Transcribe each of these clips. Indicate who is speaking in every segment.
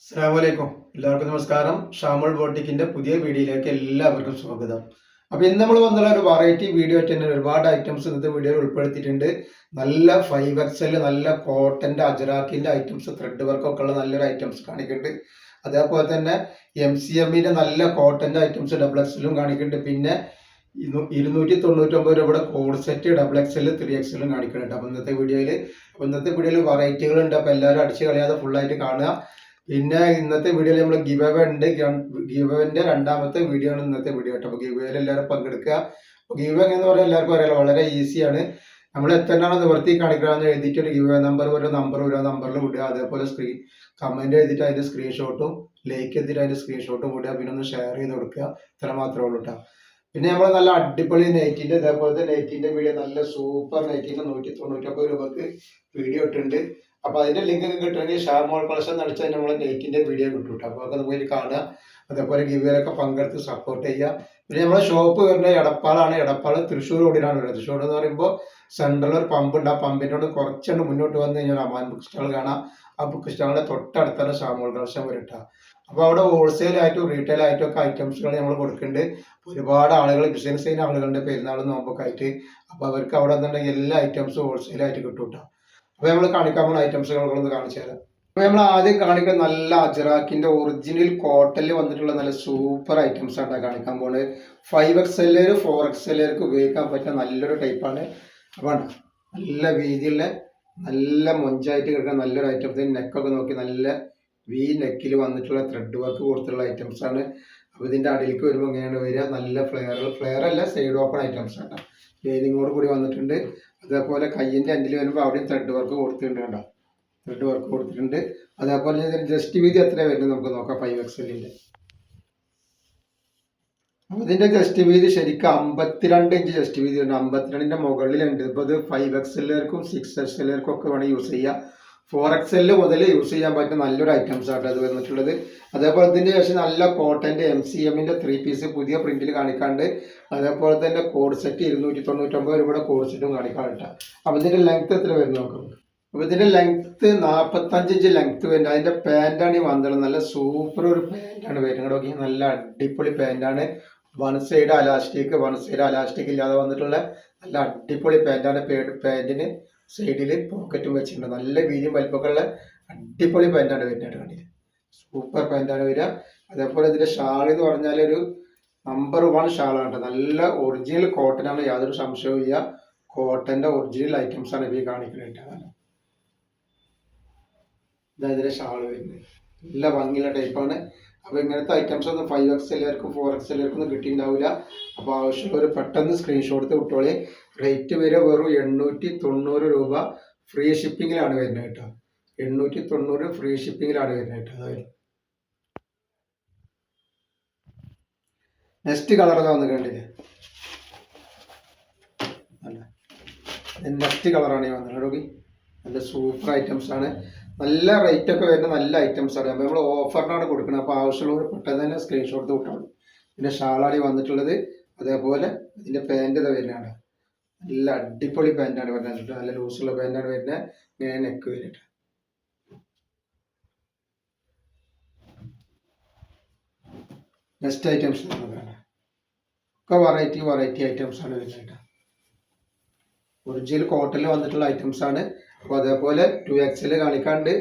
Speaker 1: അസ്സലാമലൈക്കും. എല്ലാവർക്കും നമസ്കാരം. ഷാമുൾ ബോട്ടിക്കിന്റെ പുതിയ വീഡിയോയിലേക്ക് എല്ലാവർക്കും സ്വാഗതം. അപ്പോൾ ഇന്ന് നമ്മൾ വന്നുള്ള ഒരു വെറൈറ്റി വീഡിയോ ആയിട്ട് തന്നെ ഒരുപാട് ഐറ്റംസ് ഇന്നത്തെ വീഡിയോയിൽ ഉൾപ്പെടുത്തിയിട്ടുണ്ട്. നല്ല 5XL നല്ല കോട്ടന്റെ അജറാക്കിന്റെ ഐറ്റംസ് ത്രെഡ് വർക്ക് ഒക്കെ ഉള്ള നല്ലൊരു ഐറ്റംസ് കാണിക്കുന്നുണ്ട്. അതേപോലെ തന്നെ MCMന്റെ നല്ല കോട്ടന്റെ ഐറ്റംസ് XXL കാണിക്കുന്നുണ്ട്. പിന്നെ 299 രൂപയുടെ കോഡ് സെറ്റ് XXL 3XL കാണിക്കുന്നുണ്ട്. അപ്പോൾ ഇന്നത്തെ വീഡിയോയിൽ വെറൈറ്റികളുണ്ട്. അപ്പോൾ എല്ലാവരും അടിച്ച് കളയാതെ ഫുള്ളായിട്ട് കാണുക. പിന്നെ ഇന്നത്തെ വീഡിയോയിൽ നമ്മൾ ഗിവ് അവേ ഉണ്ട്. ഗിവ് അവേന്റെ രണ്ടാമത്തെ വീഡിയോ ആണ് ഇന്നത്തെ വീഡിയോ കേട്ടോ. അപ്പോൾ ഗിവ് അവേയിൽ എല്ലാവരും പങ്കെടുക്കുക. അപ്പോൾ ഗിവ് അവേ എന്ന് പറഞ്ഞാൽ എല്ലാവർക്കും അറിയാലോ, വളരെ ഈസിയാണ്. നമ്മൾ എത്രയാണോ നിവർത്തി കാണിക്കണമെന്ന് എഴുതിയിട്ട് ഒരു ഗിവ് അവേ നമ്പർ ഓരോ നമ്പറിൽ വിടുക. അതേപോലെ കമന്റ് എഴുതിയിട്ട് അതിന്റെ സ്ക്രീൻഷോട്ടും ലൈക്ക് എത്തിയിട്ട് അതിന്റെ സ്ക്രീൻഷോട്ടും വിടുക. പിന്നെ ഒന്ന് ഷെയർ ചെയ്ത് കൊടുക്കുക. ഇത്ര മാത്രമേ ഉള്ളൂ കേട്ടോ. പിന്നെ നമ്മൾ നല്ല അടിപൊളി നൈറ്റിന്റെ ഇതേപോലത്തെ നൈറ്റിന്റെ വീഡിയോ നല്ല സൂപ്പർ നൈറ്റിന്റെ 199 രൂപക്ക് വീഡിയോ ഇട്ടുണ്ട്. അപ്പൊ അതിന്റെ ലിങ്ക് ഒക്കെ കിട്ടുകയാണെങ്കിൽ ഷാമോൾ കളക്ഷൻ നടിച്ചാൽ നമ്മളെ നൈറ്റിന്റെ വീഡിയോ കിട്ടും കേട്ടോ. അപ്പൊ അതൊക്കെ നമുക്ക് കാണുക. അതേപോലെ ഗിവേലൊക്കെ പങ്കെടുത്ത് സപ്പോർട്ട് ചെയ്യുക. പിന്നെ നമ്മളെ ഷോപ്പ് വരുന്നത് എടപ്പാളാണ്. എടപ്പാൾ തൃശ്ശൂർ റോഡിലാണ് വരുന്നത്. തൃശ്ശൂർ എന്ന് പറയുമ്പോൾ സെൻട്രൽ ഒരു പമ്പ് ഉണ്ട്. ആ പമ്പിനോട് കുറച്ചുകൊണ്ട് മുന്നോട്ട് വന്ന് കഴിഞ്ഞാൽ അമാൻ ബുക്ക് സ്റ്റാൾ കാണാം. ആ ബുക്ക് സ്റ്റാളിന്റെ തൊട്ടടുത്താണ് ഷാമോൾ കളക്ഷൻ വരട്ട. അപ്പൊ അവിടെ ഹോൾസെയിൽ ആയിട്ടും റീറ്റെയിൽ ആയിട്ടും ഒക്കെ ഐറ്റംസുകൾ നമ്മൾ കൊടുക്കുന്നുണ്ട്. ഒരുപാട് ആളുകൾ ബിസിനസ് ചെയ്യുന്ന ആളുകളുടെ പെരുന്നാളും നോമ്പൊക്കെ ആയിട്ട്. അപ്പൊ അവർക്ക് അവിടെ നിന്നുണ്ടെങ്കിൽ എല്ലാ ഐറ്റംസും ഹോൾസെയിൽ ആയിട്ട് കിട്ടും കേട്ടോ. അപ്പൊ നമ്മൾ കാണിക്കാൻ പോകുന്ന ഐറ്റംസുകളൊന്ന് കാണിച്ചു തരാം. അപ്പൊ നമ്മൾ ആദ്യം കാണിക്കുന്ന നല്ല അജറാക്കിന്റെ ഒറിജിനൽ കോട്ടണിൽ വന്നിട്ടുള്ള നല്ല സൂപ്പർ ഐറ്റംസ് ആണ് കാണിക്കാൻ പോകുന്നത്. 5XL 4XL ഉപയോഗിക്കാൻ പറ്റുന്ന നല്ലൊരു ടൈപ്പാണ്. അപ്പൊ നല്ല വീതിയുള്ള നല്ല മൊഞ്ചായിട്ട് കിടക്കുന്ന നല്ലൊരു ഐറ്റംസ്. നെക്കൊക്കെ നോക്കി നല്ല വി നെക്കിൽ വന്നിട്ടുള്ള ത്രെഡ് വർക്ക് കൊടുത്തിട്ടുള്ള ഐറ്റംസ് ആണ്. അപ്പൊ ഇതിന്റെ അടിയിലേക്ക് വരുമ്പോൾ ഇങ്ങനെയാണ് വരിക. നല്ല ഫ്ലെയർ അല്ല, സൈഡ് ഓപ്പൺ ഐറ്റംസ് ആണ്. ലൈനിങ്ങോട് കൂടി വന്നിട്ടുണ്ട്. അതേപോലെ കയ്യിന്റെ എൻഡിൽ വരുമ്പോൾ അവിടെയും ത്രെഡ് വർക്ക് കൊടുത്തിട്ടുണ്ട് കേട്ടോ. ത്രെഡ് വർക്ക് കൊടുത്തിട്ടുണ്ട്. അതേപോലെ ഇതിന് ജസ്റ്റ് വീതി എത്ര വരുന്നത് നമുക്ക് നോക്കാം. 5XL അപ്പൊ ഇതിന്റെ ജസ്റ്റ് വീതി ശരിക്കും 52 ഇഞ്ച് ജസ്റ്റ് വീതി ഉണ്ട്. 52ന്റെ മുകളിലുണ്ട്. ഇപ്പൊ ഇത് 5XL 6XL ഒക്കെ വേണം യൂസ് ചെയ്യാം. 4XL മുതൽ യൂസ് ചെയ്യാൻ പറ്റുന്ന നല്ലൊരു ഐറ്റംസ് ആട്ടോ അത് വന്നിട്ടുള്ളത്. അതേപോലെ ഇതിന്റെ ശേഷം നല്ല കോട്ടന്റെ MCMന്റെ 3 പീസ് പുതിയ പ്രിന്റിൽ കാണിക്കാണ്ട്. അതേപോലെ തന്നെ കോഡ് സെറ്റ് 299 രൂപയുടെ കോഡ് സെറ്റും കാണിക്കാറുണ്ട്. അപ്പൊ ഇതിന്റെ ലെങ്ത് എത്ര വരുന്നു നോക്കാം. അപ്പൊ ഇതിന്റെ ലെങ്ത് 45 ഇഞ്ച് ലെങ്ത് വരുന്നത്. അതിന്റെ പാന്റാണ് ഈ വന്നത്. നല്ല സൂപ്പർ ഒരു പാന്റാണ് വരുന്നത്. നോക്കി നല്ല അടിപൊളി പാന്റാണ്. വൺ സൈഡ് അലാസ്റ്റിക് ഇല്ലാതെ വന്നിട്ടുള്ള നല്ല അടിപൊളി പാന്റാണ്. പാന്റിന് സൈഡിൽ പോക്കറ്റും വെച്ചിട്ടുണ്ട്. നല്ല വീതിയും വലിപ്പമൊക്കെ ഉള്ള അടിപൊളി പാന്റാണ് വരുന്നത്. കണ്ടില്ല, സൂപ്പർ പാന്റാണ് വരിക. അതേപോലെ ഇതിന്റെ ഷാൾ എന്ന് പറഞ്ഞാൽ ഒരു നമ്പർ 1 ഷാളാണ്. നല്ല ഒറിജിനൽ കോട്ടൺ ആണ്, യാതൊരു സംശയവും ഇല്ല. കോട്ടന്റെ ഒറിജിനൽ ഐറ്റംസ് ആണ് ഇവ കാണിക്കുന്നത്. ഇതിന്റെ ഷാൾ വരുന്നത് നല്ല ഭംഗിയുള്ള ടൈപ്പാണ്. അപ്പൊ ഇങ്ങനത്തെ ഐറ്റംസ് ഒന്നും 5XL 4XL ഒന്നും കിട്ടിയിട്ടുണ്ടാവില്ല. അപ്പൊ ആവശ്യമുള്ളവർ പെട്ടെന്ന് സ്ക്രീൻഷോട്ട് വിട്ടോളി. റേറ്റ് വരെ വെറും 890 രൂപ ഫ്രീ ഷിപ്പിങ്ങിലാണ് വരുന്നത് കേട്ടോ. 890 ഫ്രീ ഷിപ്പിങ്ങിലാണ് വരുന്നത് കേട്ടോ. അതായത് നെക്സ്റ്റ് കളർ വന്ന് കണ്ടില്ലേ, നെക്സ്റ്റ് കളറാണ് ഈ വന്നത്. നോക്കി നല്ല സൂപ്പർ ഐറ്റംസ് ആണ്. നല്ല റേറ്റ് ഒക്കെ വരുന്ന നല്ല ഐറ്റംസ് ആണ്. അപ്പോൾ നമ്മൾ ഓഫറിനാണ് കൊടുക്കുന്നത്. അപ്പോൾ ആവശ്യമുള്ളവർ പെട്ടെന്ന് തന്നെ സ്ക്രീൻഷോട്ട് വിട്ടോളൂ. പിന്നെ ഷാളാണ് വന്നിട്ടുള്ളത്. അതേപോലെ ഇതിന്റെ പാൻറ് ഇതാ വരുന്നതാണ്. നല്ല അടിപൊളി പാൻറ്റാണ് വരുന്നത്. നല്ല ലൂസുള്ള പാൻറ്റാണ് വരുന്നത്. ഇങ്ങനെ നെക്ക് വരുന്നത്. നെക്സ്റ്റ് ഐറ്റംസ് ഒക്കെ വെറൈറ്റി ഐറ്റംസ് ആണ് വരുന്നത്. ഒറിജിനൽ കോട്ടണിൽ വന്നിട്ടുള്ള ഐറ്റംസ് ആണ്. അപ്പോൾ അതേപോലെ 2XL കാണിക്കാണ്ട്.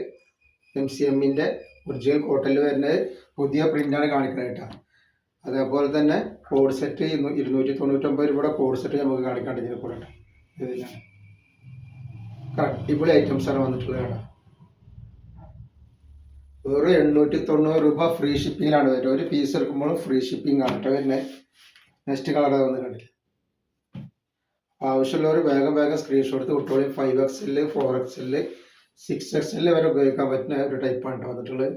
Speaker 1: MCMന്റെ ഒറിജിനൽ കോട്ടണിൽ വരുന്നത് പുതിയ പ്രിന്റാണ് കാണിക്കുന്നത് കേട്ടോ. അതേപോലെ തന്നെ കോഡ് സെറ്റ് 299 രൂപയുടെ കോഡ് സെറ്റ് നമുക്ക് കാണിക്കാണ്ട് ഇതിനെ കൂടെ ഇതിലാണ്. അടിപൊളി ഐറ്റംസ് ആണ് വന്നിട്ടുള്ളത് കേട്ടോ. വെറും 890 രൂപ ഫ്രീ ഷിപ്പിങ്ങിലാണ് വരുന്നത്. ഒരു പീസ് എടുക്കുമ്പോൾ ഫ്രീ ഷിപ്പിംഗ് ആണ് കേട്ടോ വരുന്നത്. നെക്സ്റ്റ് കളർ വന്ന് കണ്ടില്ല. ആവശ്യമുള്ളവർ വേഗം സ്ക്രീൻഷോട്ട് വിട്ടോളി. 5XL 4XL 6XL വരെ ഉപയോഗിക്കാൻ പറ്റുന്ന ഒരു ടൈപ്പാണ് വന്നിട്ടുള്ളത്.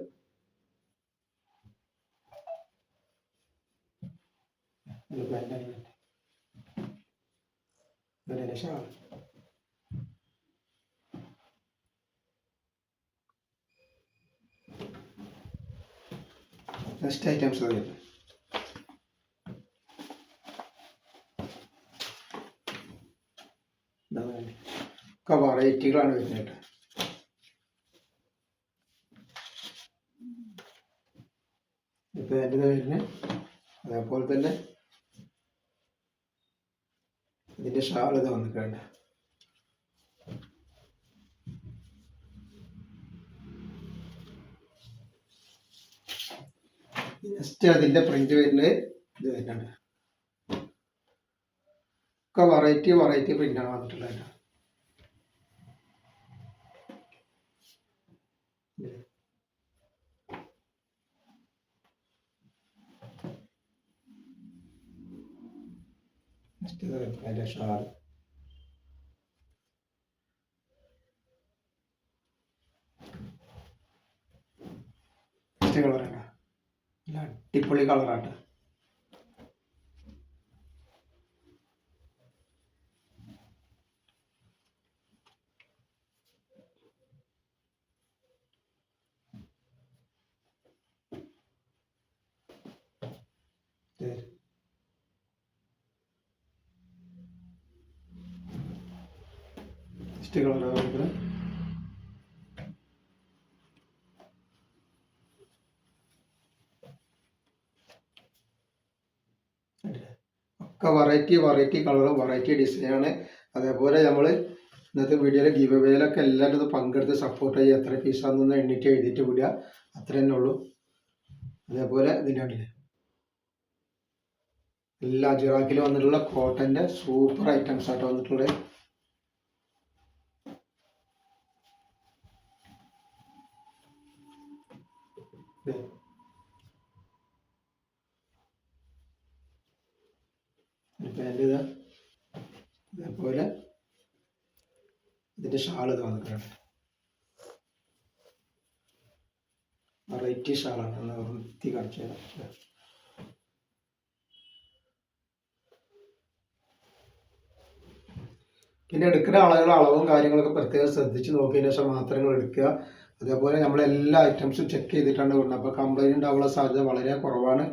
Speaker 1: നെക്സ്റ്റ് ഐറ്റംസ് വരുന്നത് ഒക്കെ വെറൈറ്റികളാണ് വരുന്നത്. പാൻറ് വരുന്നത്. അതേപോലെ തന്നെ ഇതിൻ്റെ ഷാൾ ഇത് വന്നിട്ടുണ്ട്. നെക്സ്റ്റ് അതിൻ്റെ പ്രിന്റ് വരുന്നത് ഇത് വരുന്നുണ്ട്. ഒക്കെ വെറൈറ്റി പ്രിന്റാണ് വന്നിട്ടുള്ളത്. നെക്സ്റ്റ് അതിൻ്റെ ഷാൾ. നെക്സ്റ്റ് കളറാണ്, നല്ല അടിപൊളി കളറാണ്. നെക്സ്റ്റ് കളറാണ് ഒക്കെ വെറൈറ്റി കളറും വെറൈറ്റി ഡിസൈനാണ്. അതേപോലെ നമ്മൾ ഇന്നത്തെ വീഡിയോയിൽ ഗിവ് അവേയിലൊക്കെ എല്ലാവരും ഇത് പങ്കെടുത്ത് സപ്പോർട്ട് ചെയ്യുക. എത്ര പീസാണെന്ന് എണ്ണിട്ട് എഴുതിയിട്ട് വിടുക, അത്ര തന്നെ ഉള്ളൂ. അതേപോലെ ഇതിൻ്റെ കണ്ടില്ലേ, എല്ലാ അജിറാക്കിൽ വന്നിട്ടുള്ള കോട്ടൻ്റെ സൂപ്പർ ഐറ്റംസ് ആയിട്ട് വന്നിട്ടുള്ളത്. പാൻറ് ഇതാ, അതേപോലെ ഇതിൻ്റെ ഷാൾ ഇത് വന്നിട്ടുണ്ട്. വെറൈറ്റി ഷാളാണ്, ഒന്ന് വൃത്തി കാണിച്ചു തരാം. പിന്നെ എടുക്കുന്ന ആളുകൾ അളവും കാര്യങ്ങളൊക്കെ പ്രത്യേകം ശ്രദ്ധിച്ച് നോക്കിയതിന് ശേഷം മാത്രങ്ങൾ എടുക്കുക. അതേപോലെ നമ്മളെല്ലാ ഐറ്റംസും ചെക്ക് ചെയ്തിട്ടാണ് വരുന്നത്. അപ്പോൾ കംപ്ലൈൻറ്റ് ഉണ്ടാവാനുള്ള സാധ്യത വളരെ കുറവാണ്.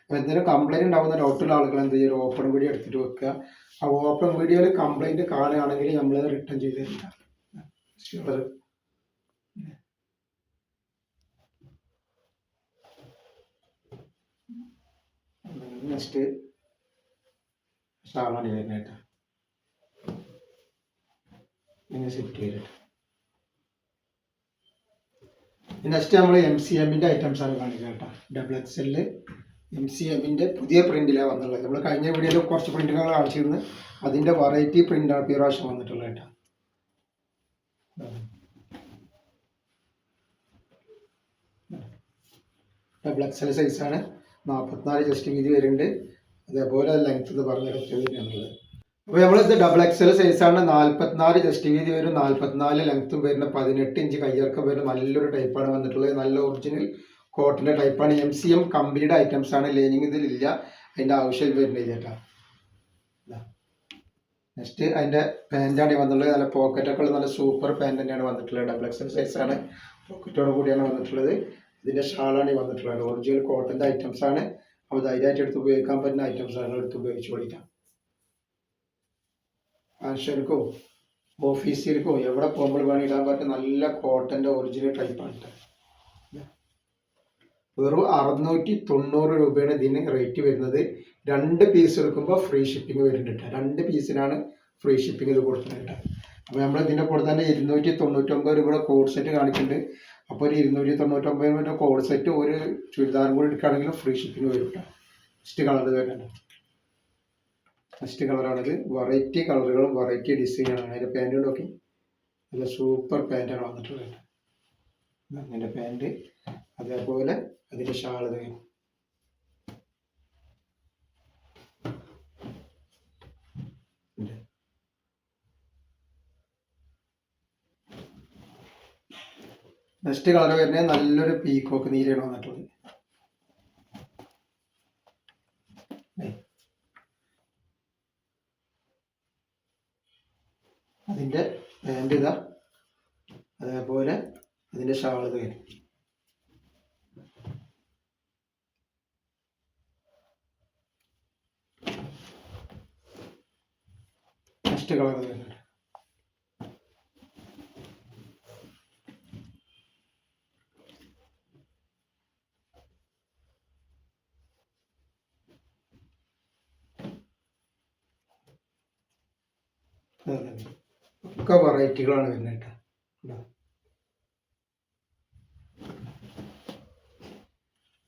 Speaker 1: അപ്പോൾ എന്തെങ്കിലും കംപ്ലൈൻറ്റ് ഉണ്ടാകുന്ന ഡൗട്ടുള്ള ആളുകൾ എന്ത് ചെയ്യുക, ഓപ്പൺ വീഡിയോ എടുത്തിട്ട് വെക്കുക. ആ ഓപ്പൺ വീഡിയോയിൽ കംപ്ലൈൻറ്റ് കാണുകയാണെങ്കിൽ നമ്മൾ റിട്ടേൺ ചെയ്ത് തരിക. നെക്സ്റ്റ് ഷാളാണ് വരുന്നത്. ഇങ്ങനെ സെറ്റ് ചെയ്തിട്ട് നെക്സ്റ്റ് നമ്മൾ MCMൻ്റെ ഐറ്റംസാണ് കാണിക്കുക കേട്ടോ. XXL MCMൻ്റെ പുതിയ പ്രിന്റിലാണ് വന്നുള്ളത്. നമ്മൾ കഴിഞ്ഞ വീഡിയോയിൽ കുറച്ച് പ്രിന്റുകൾ കാണിച്ചിരുന്നു. അതിൻ്റെ വെറൈറ്റി പ്രിന്റാണ് ഈ പ്രാവശ്യം വന്നിട്ടുള്ളത് കേട്ടോ. XXL സൈസാണ്, 44 ചെസ്റ്റ് വീതി വരുന്നുണ്ട്. അതേപോലെ ലെങ്ത് ഇത് പറഞ്ഞിട്ടുള്ളത്. അപ്പോൾ നമ്മളിത് XXL സൈസാണ്, 44 ചെസ്റ്റ് വീതി വരും, 44 ലെങ്ത്തും വരുന്ന 18 ഇഞ്ച് കയ്യിറക്കം വരുന്ന നല്ലൊരു ടൈപ്പാണ് വന്നിട്ടുള്ളത്. നല്ല ഒറിജിനൽ കോട്ടൻ്റെ ടൈപ്പാണ്. MCM കമ്പനിയുടെ ഐറ്റംസ് ആണ്. ലൈനിങ് ഇതിലില്ല, അതിൻ്റെ ആവശ്യം വരുന്നില്ല ചേട്ടാ. നെക്സ്റ്റ് അതിൻ്റെ പാൻറ്റാണ് വന്നിട്ടുള്ളത്. നല്ല പോക്കറ്റൊക്കെ ഉള്ള നല്ല സൂപ്പർ പാൻറ് തന്നെയാണ് വന്നിട്ടുള്ളത്. XXL സൈസാണ്, പോക്കറ്റോട് കൂടിയാണ് വന്നിട്ടുള്ളത്. ഇതിൻ്റെ ഷാളാണ് വന്നിട്ടുള്ളത്. ഒറിജിനൽ കോട്ടൻ്റെ ഐറ്റംസ് ആണ്. അപ്പോൾ ധൈര്യമായിട്ട് എടുത്ത് ഉപയോഗിക്കാൻ പറ്റുന്ന ഐറ്റംസ് ആണ്, എടുത്ത് ഉപയോഗിച്ച് കൊടുക്കാം. ഫാഷനിക്കോ ഓഫീസിലേക്കോ എവിടെ പോകുമ്പോൾ വേണം ഇടാൻ പറ്റുന്ന നല്ല കോട്ടൻ്റെ ഒറിജിനൽ ടൈപ്പാണ്. വെറും 690 രൂപയാണ് ഇതിന് റേറ്റ് വരുന്നത്. 2 പീസ് എടുക്കുമ്പോൾ ഫ്രീ ഷിപ്പിംഗ് വരുന്നുണ്ട്. 2 പീസിനാണ് ഫ്രീ ഷിപ്പിംഗ് ഇത് കൊടുക്കുന്നുണ്ട്. അപ്പോൾ നമ്മൾ ഇതിൻ്റെ കൂടെ തന്നെ 299 രൂപയുടെ കോഡ് സെറ്റ് കാണിക്കുന്നുണ്ട്. അപ്പോൾ ഒരു 299 രൂപയുടെ കോഡ് സെറ്റ് ഒരു ചുരിദാറും കൂടി എടുക്കുകയാണെങ്കിൽ ഫ്രീ ഷിപ്പിംഗ് വരും കേട്ടോ. നെക്സ്റ്റ് കളർ വരുന്നുണ്ട്. നെക്സ്റ്റ് കളറാണിത്. വെറൈറ്റി കളറുകളും വെറൈറ്റി ഡിസൈനാണ്. അതിൻ്റെ പാൻറ് നോക്കി, നല്ല സൂപ്പർ പാൻറ്റാണ് വന്നിട്ടുള്ളത്. അതിൻ്റെ പാൻറ്, അതേപോലെ അതിൻ്റെ ഷാൾ ഇത്. നെക്സ്റ്റ് കളർ വരുന്നത് നല്ലൊരു പീക്കോക്ക് നീലയാണ് വന്നിട്ടുള്ളത്. അതിൻ്റെ പാൻറ് ഇതാ, അതേപോലെ അതിൻ്റെ ഷാൾ ഇത് വരും. നെക്സ്റ്റ് കളർ വരുന്നുണ്ട്. ഒക്കെ വെറൈറ്റികളാണ് വരുന്നത് കേട്ടോ.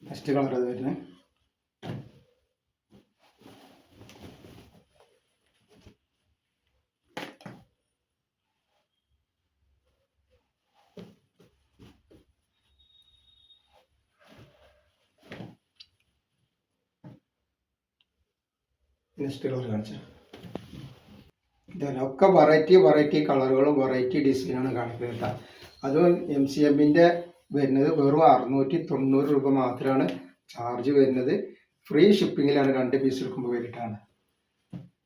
Speaker 1: നെക്സ്റ്റ് കളർ അത് വരുന്നത് നെക്സ്റ്റ് കളർ കാണിച്ചാൽ ഇതൊക്കെ വെറൈറ്റി കളറുകളും വെറൈറ്റി ഡിസൈനാണ് കാണിക്കുന്നത് കേട്ടോ. അതും MCMൻ്റെ വരുന്നത് വെറും 690 രൂപ മാത്രമാണ് ചാർജ് വരുന്നത്. ഫ്രീ ഷിപ്പിങ്ങിലാണ് 2 പീസ് എടുക്കുമ്പോൾ വേണ്ടിയിട്ടാണ്.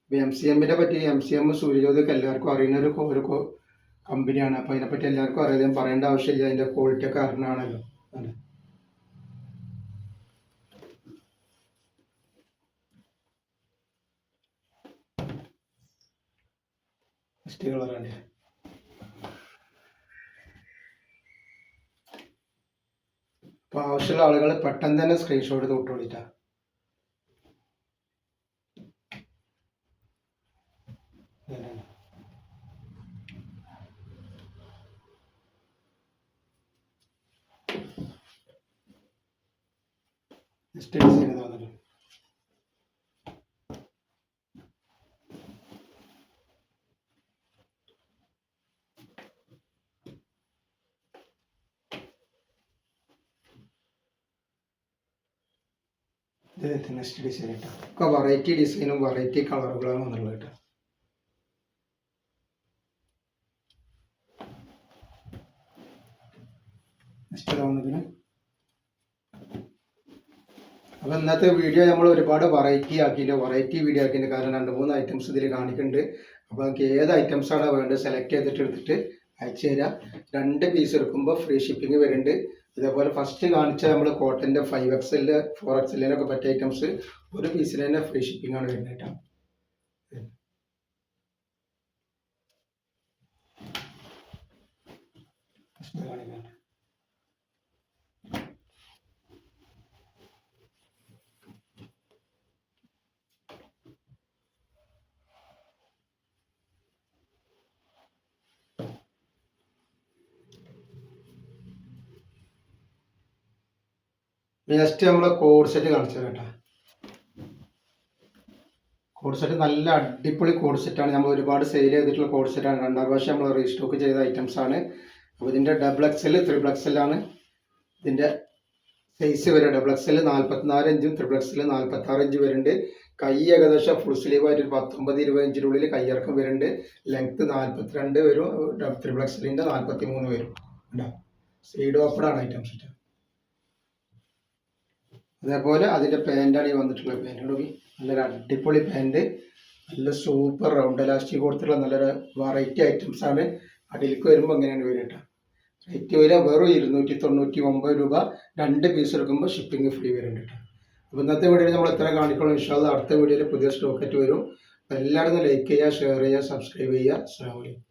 Speaker 1: ഇപ്പോൾ MCMൻ്റെ പറ്റി MCM സൂര്യജ്യോതിക്ക് എല്ലാവർക്കും അറിയുന്ന ഒരു കമ്പനിയാണ്. അപ്പോൾ അതിനെപ്പറ്റി എല്ലാവർക്കും അറിയാം, പറയേണ്ട ആവശ്യമില്ല, അതിൻ്റെ ക്വാളിറ്റി ഒക്കെ അറിഞ്ഞാണല്ലോ. നെക്സ്റ്റ് കളറാണ്. അപ്പോൾ ആവശ്യമുള്ള ആളുകൾ പെട്ടെന്ന് തന്നെ സ്ക്രീൻഷോട്ട് എടുത്ത് വിട്ടോളിട്ടാ. നെക്സ്റ്റ് ഡിസൈൻ തോന്നുന്നു. നെക്സ്റ്റ് ഡിസൈൻ കേട്ടോ. ഒക്കെ വെറൈറ്റി ഡിസൈനും വെറൈറ്റി കളറുകളാണ് വന്നുള്ളത് കേട്ടോ. നെക്സ്റ്റ് ഇതാവുന്നതിന് അപ്പോൾ ഇന്നത്തെ വീഡിയോ നമ്മൾ ഒരുപാട് വെറൈറ്റി വീഡിയോ ആക്കിയിട്ടുണ്ട്. കാരണം 2-3 ഐറ്റംസ് ഇതിൽ കാണിക്കുന്നുണ്ട്. അപ്പോൾ നമുക്ക് ഏത് ഐറ്റംസാണ് വേണ്ടത് സെലക്ട് ചെയ്തിട്ട് എടുത്തിട്ട് അയച്ചു തരാം. 2 പീസ് എടുക്കുമ്പോൾ ഫ്രീ ഷിപ്പിംഗ് വരുന്നുണ്ട്. ഇതേപോലെ ഫസ്റ്റ് കാണിച്ച നമ്മൾ കോട്ടൻ്റെ 5XL 4XL പറ്റിയ ഐറ്റംസ് ഒരു പീസിന് തന്നെ ഫ്രീ ഷിപ്പിംഗ് ആണ് വരുന്നത് കേട്ടോ. നെക്സ്റ്റ് നമ്മൾ കോഡ് സെറ്റ് കാണിച്ചത് കേട്ടോ. കോഡ് സെറ്റ് നല്ല അടിപൊളി കോഡ് സെറ്റാണ്. നമ്മൾ ഒരുപാട് സെയിൽ ചെയ്തിട്ടുള്ള കോഡ് സെറ്റാണ്. 2ാം പ്രാവശ്യം നമ്മൾ റീസ്റ്റോക്ക് ചെയ്ത ഐറ്റംസ് ആണ്. അപ്പോൾ ഇതിൻ്റെ XXL 3XL ആണ് ഇതിൻ്റെ സൈസ് വരെ. XXL 44 ഇഞ്ചും 3XL 46 ഇഞ്ച് വരുന്നുണ്ട്. കൈ ഏകദേശം ഫുൾ സ്ലീവ് ആയിട്ട് 19-20 ഇഞ്ചിനുള്ളിൽ കയ്യിറക്കം വരുന്നുണ്ട്. ലെങ്ത്ത് 42 വരും. 3XLൻ്റെ 43 വരും. സൈഡ് ഓപ്പണാണ് ഐറ്റംസ്. അതേപോലെ അതിൻ്റെ പാൻറ്റാണ് ഈ വന്നിട്ടുള്ളത്. പാൻറ്റോട് നല്ലൊരു അടിപൊളി പാൻറ്റ്, നല്ല സൂപ്പർ റൗണ്ട് എലാസ്റ്റിക് കൊടുത്തിട്ടുള്ള നല്ലൊരു വെറൈറ്റി ഐറ്റംസ് ആണ്. അടിയിലേക്ക് വരുമ്പോൾ അങ്ങനെയാണ് വരിക കേട്ടോ. റേറ്റ് വരിക വെറും 299 രൂപ. 2 പീസ് എടുക്കുമ്പോൾ ഷിപ്പിംഗ് ഫ്രീ വരുന്നുണ്ട് കേട്ടോ. അപ്പോൾ ഇന്നത്തെ വീഡിയോയിൽ നമ്മൾ എത്ര കാണിക്കണം. ഇൻഷാ അല്ലാഹ് അടുത്ത വീഡിയോയിൽ പുതിയ സ്റ്റോക്കായിട്ട് വരും. എല്ലാവരും ലൈക്ക് ചെയ്യുക, ഷെയർ ചെയ്യുക, സബ്സ്ക്രൈബ് ചെയ്യുക. അസ്സലാമു അലൈക്കും.